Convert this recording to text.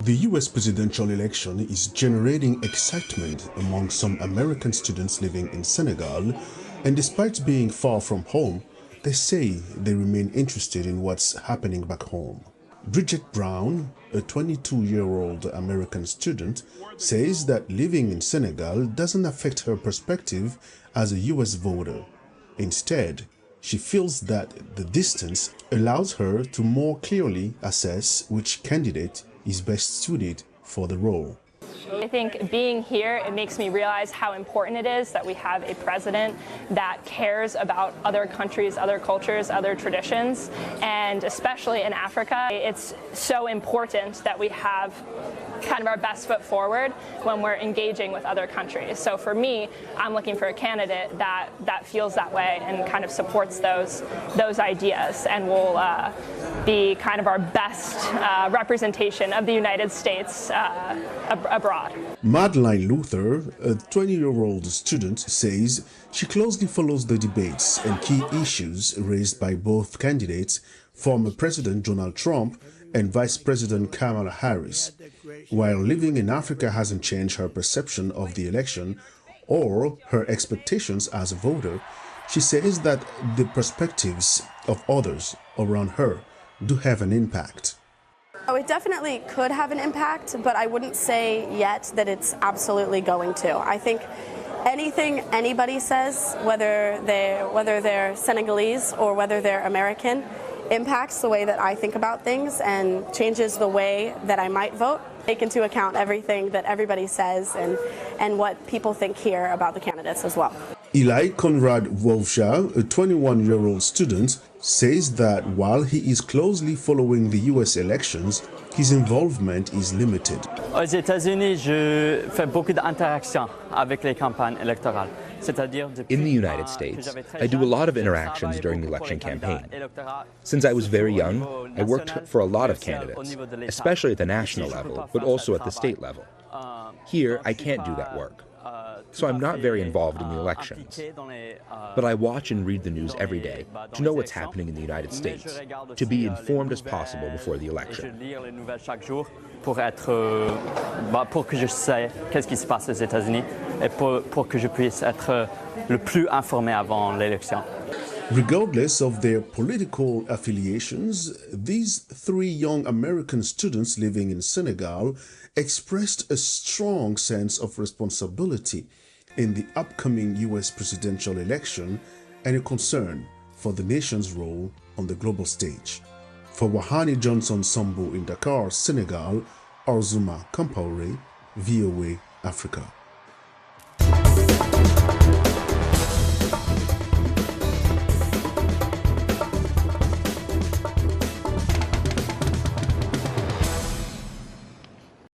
The US presidential election is generating excitement among some American students living in Senegal, and despite being far from home, they say they remain interested in what's happening back home. Bridget Brown, a 22-year-old American student, says that living in Senegal doesn't affect her perspective as a US voter. Instead, she feels that the distance allows her to more clearly assess which candidate is best suited for the role. I think being here, it makes me realize how important it is that we have a president that cares about other countries, other cultures, other traditions, and especially in Africa, it's so important that we have kind of our best foot forward when we're engaging with other countries. So for me, I'm looking for a candidate that feels that way and kind of supports those ideas and will be kind of our best representation of the United States abroad. Madeline Luther, a 20-year-old student, says she closely follows the debates and key issues raised by both candidates, former President Donald Trump and Vice President Kamala Harris. While living in Africa hasn't changed her perception of the election or her expectations as a voter, she says that the perspectives of others around her do have an impact. Oh, it definitely could have an impact, but I wouldn't say yet that it's absolutely going to. I think anything anybody says, whether they're Senegalese or whether they're American, impacts the way that I think about things and changes the way that I might vote. Take into account everything that everybody says and what people think here about the candidates as well. Eli Conrad Wolfshaw, a 21-year-old student, says that while he is closely following the US elections, his involvement is limited. Aux États-Unis, je fais beaucoup d'interactions avec les campagnes électorales. In the United States, I do a lot of interactions during the election campaign. Since I was very young, I worked for a lot of candidates, especially at the national level, but also at the state level. Here, I can't do that work, so I'm not very involved in the elections. But I watch and read the news every day to know what's happening in the United States, to be informed as possible before the election. Pour que je sais qu'est-ce qui se passe aux États-Unis et pour que je puisse être le plus informé avant l'élection. Regardless of their political affiliations, these three young American students living in Senegal expressed a strong sense of responsibility in the upcoming US presidential election and a concern for the nation's role on the global stage. For Wahany Johnson Sambou in Dakar, Senegal, Arzuma Kampaore, VOA Africa.